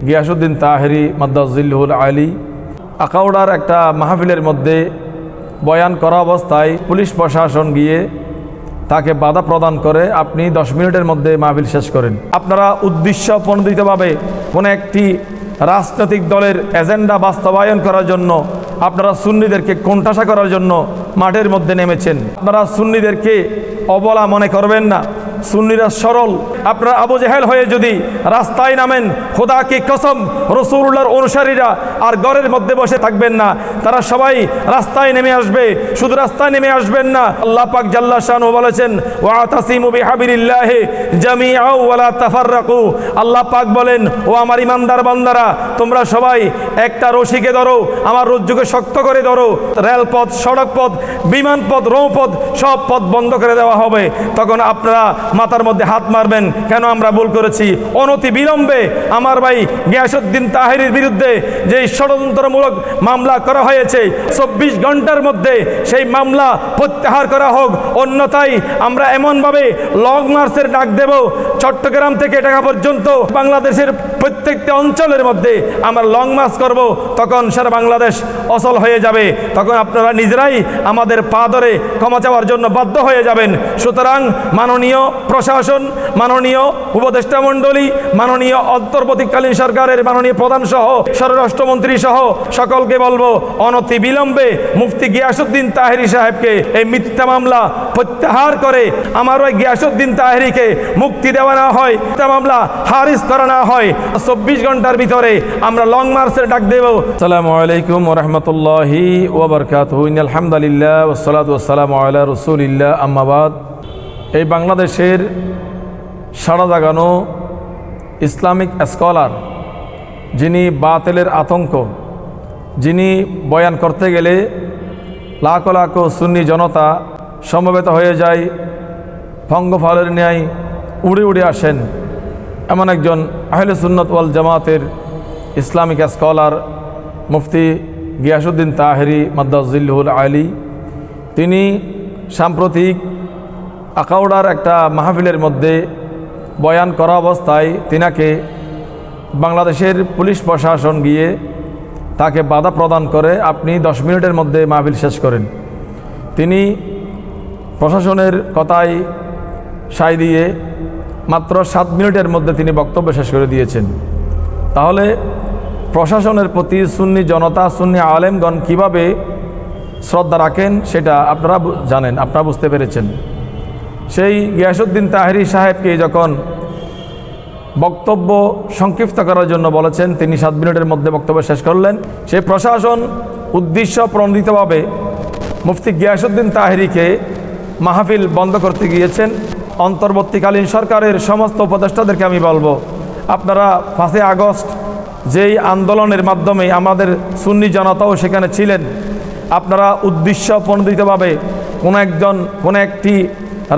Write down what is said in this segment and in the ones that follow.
গিয়াসউদ্দিন তাহেরি মাদ্দাজিল্লুল আলী আখাউড়ার একটা মাহফিলের মধ্যে বয়ান করা অবস্থায় পুলিশ প্রশাসন গিয়ে তাকে বাধা প্রদান করে আপনি 10 মিনিটের মধ্যে মাহফিল শেষ করেন। আপনারা উদ্দেশ্য প্রণোদিতভাবে কোনো একটি রাজনৈতিক দলের এজেন্ডা বাস্তবায়ন করার জন্য আপনারা সুন্নিদেরকে কোণঠাসা করার জন্য মাঠের মধ্যে নেমেছেন। আপনারা সুন্নিদেরকে অবলা মনে করবেন না, সুন্নিরা সরল। আপনারা আবু জেহেল হয়ে যদি রাস্তায় নামেন, খোদা কি কসম রাসূলুল্লাহর অনুসারীরা আর ঘরের মধ্যে বসে থাকবেন না, তারা সবাই রাস্তায় নেমে আসবে। শুধু রাস্তায় নেমে আসবেন না, আল্লাহ পাক জাল্লা শানহু বলেছেন ওয়াতাসিমু বিহাবিলিল্লাহি জামিআও ওয়ালা তাফাররাকু। আল্লাহ পাক বলেন, ও আমার ইমানদার বান্দারা, তোমরা সবাই একটা রশিকে ধরো, আমার রজ্জুকে শক্ত করে ধরো। রেলপথ, সড়ক পথ, বিমান পথ, নৌপথ সব পথ বন্ধ করে দেওয়া হবে। তখন আপনারা মাথার মধ্যে হাত মারবেন, কেন আমরা ভুল করেছি। অনতি বিলম্বে আমার ভাই গিয়াসউদ্দিন তাহেরির বিরুদ্ধে যে ষড়যন্ত্রমূলক মামলা করা হয়েছে 24 ঘন্টার মধ্যে সেই মামলা প্রত্যাহার করা হোক, অন্যথায় আমরা এমনভাবে লং মার্চের ডাক দেব, চট্টগ্রাম থেকে ঢাকা পর্যন্ত বাংলাদেশের প্রত্যেকটা অঞ্চলের মধ্যে আমরা লং মার্চ করব। তখন সারা বাংলাদেশ অচল হয়ে যাবে, তখন আপনারা নিজেরাই আমাদের পা ধরে ক্ষমা চাওয়ার জন্য বাধ্য হয়ে যাবেন। সুতরাং মাননীয় প্রশাসন, মাননীয় উপদেষ্টা মণ্ডলী, মাননীয় অন্তর্বর্তীকালীন সরকারের মাননীয় প্রধান সহ স্বরাষ্ট্রমন্ত্রী সহ সকলকে বলবো, অনতি বিলম্বে মুফতি গিয়াসউদ্দিন তাহেরি সাহেবকে এই মিথ্যা মামলা প্রত্যাহার করে আমার ওই গিয়াসউদ্দিন তাহেরিকে মুক্তি দেওয়া না হয়, মিথ্যা মামলা খারিজ করা না হয়, 24 ঘন্টার ভিতরে আমরা লং মার্চের ডাক দেব। আসসালামু আলাইকুম ওয়া রাহমাতুল্লাহি ওয়া বারাকাতুহু। ইন্নাল হামদুলিল্লাহ ওয়াস সালাতু ওয়াস সালামু আলা রাসূলিল্লাহ, আম্মা বাদ। এই বাংলাদেশের সাড়া জাগানো ইসলামিক স্কলার, যিনি বাতিলের আতঙ্ক, যিনি বয়ান করতে গেলে লাখ লাখ সুন্নি জনতা সমবেত হয়ে যায়, ভঙ্গফলের ন্যায় উড়ে উড়ে আসেন, এমন একজন আহলে সুন্নাত ওয়াল জামাতের ইসলামিক স্কলার মুফতি গিয়াসউদ্দিন তাহেরি মাদ্দাজিল্লুল আলী, তিনি সাম্প্রতিক আখাউড়ার একটা মাহফিলের মধ্যে বয়ান করা অবস্থায় তিনাকে বাংলাদেশের পুলিশ প্রশাসন গিয়ে তাকে বাধা প্রদান করে আপনি 10 মিনিটের মধ্যে মাহফিল শেষ করেন। তিনি প্রশাসনের কথায় সায় দিয়ে মাত্র 7 মিনিটের মধ্যে তিনি বক্তব্য শেষ করে দিয়েছেন। তাহলে প্রশাসনের প্রতি সুন্নি জনতা, সুন্নি আলেমগণ কিভাবে শ্রদ্ধা রাখেন সেটা আপনারা জানেন, আপনারা বুঝতে পেরেছেন। সেই গিয়াসউদ্দিন তাহেরি সাহেবকে যখন বক্তব্য সংক্ষিপ্ত করার জন্য বলেছেন, তিনি 7 মিনিটের মধ্যে বক্তব্য শেষ করলেন। সেই প্রশাসন উদ্দেশ্য প্রণোদিতভাবে মুফতি গিয়াসউদ্দিন তাহেরিকে মাহফিল বন্ধ করতে গিয়েছেন। অন্তর্বর্তীকালীন সরকারের সমস্ত উপদেষ্টাদেরকে আমি বলবো, আপনারা 5 আগস্ট যেই আন্দোলনের মাধ্যমে আমাদের সুন্নি জনতাও সেখানে ছিলেন, আপনারা উদ্দেশ্য প্রণোদিতভাবে কোনো একটি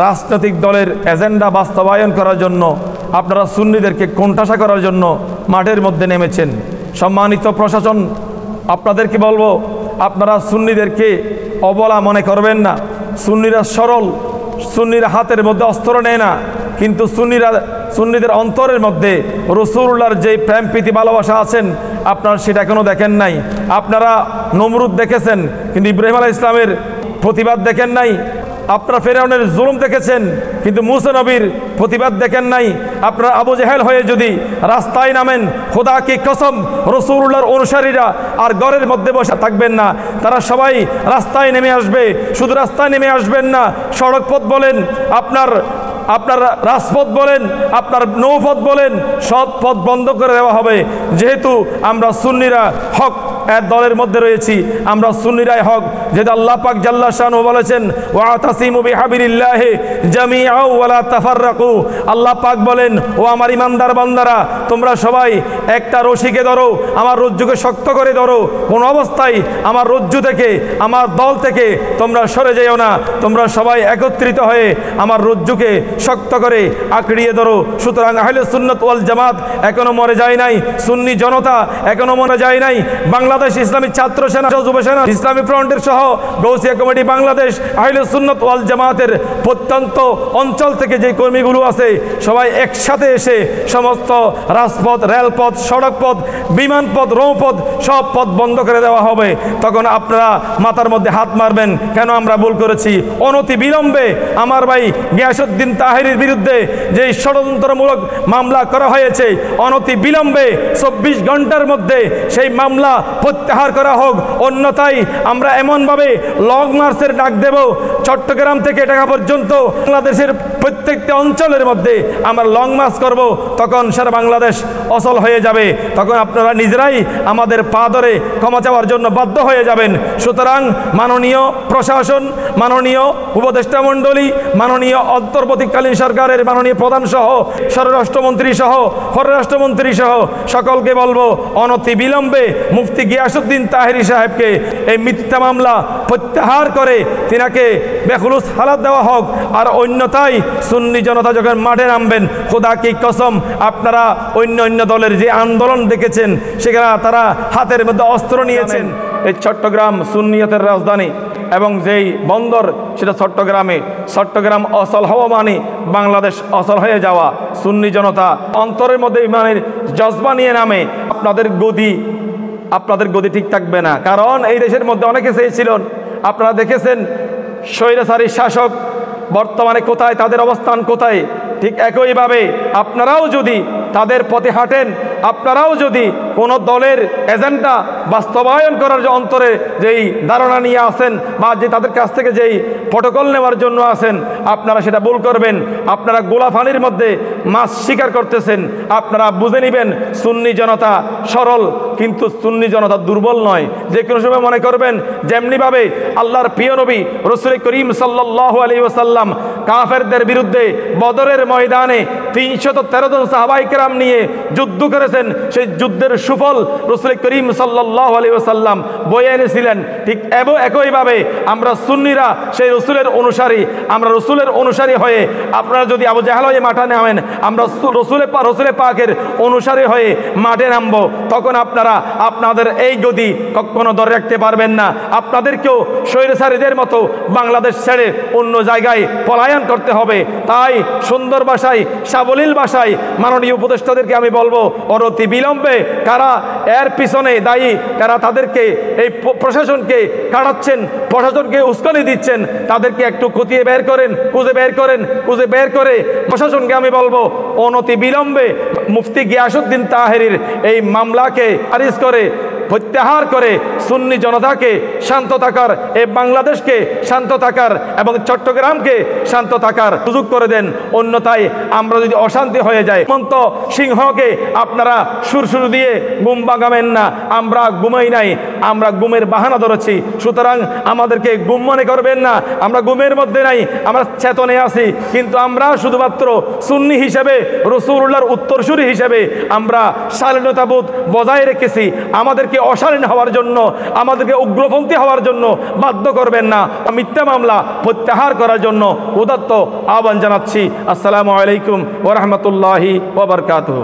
রাজনৈতিক দলের এজেন্ডা বাস্তবায়ন করার জন্য আপনারা সুন্নিদেরকে কোণঠাসা করার জন্য মাঠের মধ্যে নেমেছেন। সম্মানিত প্রশাসন, আপনাদেরকে বলবো, আপনারা সুন্নিদেরকে অবলা মনে করবেন না। সুন্নিরা সরল, সুন্নিরা হাতের মধ্যে অস্ত্র নেয় না, কিন্তু সুন্নিদের অন্তরের মধ্যে রাসূলুল্লাহর যে প্রেম প্রীতি ভালোবাসা আছেন আপনারা সেটা এখনও দেখেন নাই। আপনারা নমরুদ দেখেছেন কিন্তু ইব্রাহিম আলাইহিস ইসলামের প্রতিবাদ দেখেন নাই। আপনারা ফেরাউনের জুলুম দেখেছেন কিন্তু মূসা নবীর প্রতিবাদ দেখেন নাই। আপনারা আবু জেহেল হয়ে যদি রাস্তায় নামেন, খোদা কি কসম রাসূলুল্লাহর অনুসারীরা আর ঘরের মধ্যে বসে থাকবেন না, তারা সবাই রাস্তায় নেমে আসবে। শুধু রাস্তায় নেমে আসবেন না, সড়ক পথ বলেন, আপনার রাজপথ বলেন, আপনার নৌপথ বলেন, সব পথ বন্ধ করে দেওয়া হবে। যেহেতু আমরা সুন্নিরা হক এর দলের মধ্যে রয়েছি, আমরা সুন্নিরাই হক। যেহেতু আল্লাহ পাক জাল্লা শানহু বলেছেন ওয়াতাসিমু বিহাবিলিল্লাহি জামিআও ওয়ালা তাফাররাকু। আল্লাহ পাক বলেন, ও আমার ইমানদার বান্দারা, তোমরা সবাই একটা রশিকে ধরো, আমার রজ্জুকে শক্ত করে ধরো। কোন অবস্থায় আমার রজ্জু থেকে, আমার দল থেকে তোমরা সরে যেও না, তোমরা সবাই একত্রিত হয়ে আমার রজ্জুকে শক্ত করে আঁকড়িয়ে ধরো। সুতরাং আহলে সুন্নাত ওয়াল জামাত এখনো মরে যায় নাই, সুন্নি জনতা এখনো মরে যায় নাই। বাংলাদেশ বাংলাদেশ ইসলামী ছাত্র সেনা, যুব সেনা, ইসলামী ফ্রন্টের সহ গৌসিয়া কমিটি বাংলাদেশ, আহলে সুন্নাত ওয়াল জামাতের প্রত্যন্ত অঞ্চল থেকে যে কর্মীগুলো আছে সবাই একসাথে এসে সমস্ত রাজপথ, রেলপথ, সড়কপথ, বিমানপথ, নৌপথ সব পথ বন্ধ করে দেওয়া হবে। তখন আপনারা মাথার মধ্যে হাত মারবেন, কেন আমরা ভুল করেছি। অনতি বিলম্বে আমার ভাই গিয়াসউদ্দিন তাহেরীর বিরুদ্ধে যে ষড়যন্ত্রমূলক মামলা করা হয়েছে, অনতি বিলম্বে 24 ঘন্টার মধ্যে সেই মামলা প্রত্যাহার করা হোক। অন্যথায় আমরা এমনভাবে লং মার্চের ডাক দেব, চট্টগ্রাম থেকে ঢাকা পর্যন্ত বাংলাদেশের প্রত্যেকটা অঞ্চলের মধ্যে আমরা লং মার্চ করব। তখন সারা বাংলাদেশ অচল হয়ে যাবে। তখন আপনারা নিজেরাই আমাদের পা ধরে ক্ষমা চাওয়ার জন্য বাধ্য হয়ে যাবেন। সুতরাং মাননীয় প্রশাসন, মাননীয় উপদেষ্টা মণ্ডলী, মাননীয় অন্তর্বর্তীকালীন সরকারের মাননীয় প্রধান সহ স্বরাষ্ট্রমন্ত্রী সহ পররাষ্ট্রমন্ত্রী সহ সকলকে বলবো, অনতি বিলম্বে মুফতি গিয়াসউদ্দিন তাহেরী সাহেবকে এই মিথ্যা মামলা প্রত্যাহার করে তিনাকে বেখুলুস হালাত দেওয়া হোক। আর অন্যথায় সুন্নি জনতা যখন মাঠে নামবেন, খোদা কি কসম, আপনারা অন্য দলের যে আন্দোলন দেখেছেন সেখানে তারা হাতের মধ্যে অস্ত্র নিয়েছেন। এই চট্টগ্রাম সুন্নিয়তের রাজধানী এবং যেই বন্দর সেটা চট্টগ্রাম অচল হওয়া মানে বাংলাদেশ অচল হয়ে যাওয়া। সুন্নি জনতা অন্তরের মধ্যে ইমানের জজবা নিয়ে নামে, আপনাদের গদি ঠিক থাকবে না। কারণ এই দেশের মধ্যে অনেকে চেয়েছিলেন, আপনারা দেখেছেন স্বৈরাচারী শাসক বর্তমানে কোথায়, তাদের অবস্থান কোথায়। ঠিক একইভাবে আপনারাও যদি তাদের পথে হাঁটেন, আপনারাও যদি কোনো দলের এজেন্ডা বাস্তবায়ন করার যে অন্তরে যেই ধারণা নিয়ে আসেন বা যে তাদের কাছ থেকে যেই প্রটোকল নেওয়ার জন্য আসেন, আপনারা সেটা ভুল করবেন। আপনারা গোলাফানির মধ্যে মাছ শিকার করতেছেন। আপনারা বুঝে নেবেন সুন্নি জনতা সরল, কিন্তু সুন্নি জনতা দুর্বল নয়। যে কোনো সময় মনে করবেন যেমনিভাবে আল্লাহর প্রিয় নবী রাসূল করিম সাল্লাল্লাহু আলাইহি ওয়াসাল্লাম কাফেরদের বিরুদ্ধে বদরের ময়দানে 313 জন সাহাবায়ে কেরাম নিয়ে যুদ্ধ করেছেন, সেই যুদ্ধের সুফল রাসূল করিম সাল্লাল্লাহু আলাইহি ওয়াসাল্লাম বয়ে এনেছিলেন। ঠিক একইভাবে আমরা সুন্নিরা সেই রসুলের অনুসারী, আমরা রসুলের অনুসারী হয়ে, আপনারা যদি আবু জাহেল হয়ে মাঠে নামেন, আমরা রসুলের পাকের অনুসারী হয়ে মাঠে নামবো, তখন আপনারা আপনাদের এই গদি কখনো ধরে রাখতে পারবেন না। আপনাদেরকেও স্বৈরাচারীদের মতো বাংলাদেশ ছেড়ে অন্য জায়গায় পলায়ন করতে হবে। তাই সুন্দর ভাষায়, সাবলীল ভাষায় মাননীয় উপদেষ্টাদেরকে আমি বলবো, অনতি বিলম্বে কারা এর পিছনে দায়ী, কারা তাদেরকে এই প্রশাসনকে কাটাচ্ছেন, প্রশাসনকে উস্কানি দিচ্ছেন, তাদেরকে একটু খুঁজে বের করে প্রশাসনকে আমি বলবো অনতি বিলম্বে মুফতি গিয়াসউদ্দিন তাহেরীর এই মামলাকে খারিজ করে প্রত্যাহার করে সুন্নি জনতাকে শান্ত থাকার, এই বাংলাদেশকে শান্ত থাকার এবং চট্টগ্রামকে শান্ত থাকার সুযোগ করে দেন। অন্যথায় আমরা যদি অশান্তি হয়ে যায়, হেমন্ত সিংহকে আপনারা সুরসুর দিয়ে ঘুম ভাঙাবেন না। আমরা ঘুমাই নাই, আমরা ঘুমের বাহানা ধরেছি। সুতরাং আমাদেরকে ঘুম মনে করবেন না, আমরা ঘুমের মধ্যে নাই, আমরা চেতনে আছি। কিন্তু আমরা শুধুমাত্র সুন্নি হিসেবে, রাসূলুল্লাহর উত্তরসূরি হিসেবে আমরা শালীনতাবোধ বজায় রেখেছি। আমাদেরকে অশালীন হওয়ার জন্য, আমাদেরকে উগ্রপন্থী হওয়ার জন্য বাধ্য করবেন না। মিথ্যা মামলা প্রত্যাহার করার জন্য উদাত্ত আহ্বান জানাচ্ছি। আসসালামু আলাইকুম ওয়া রাহমাতুল্লাহি ওয়া বারাকাতুহু।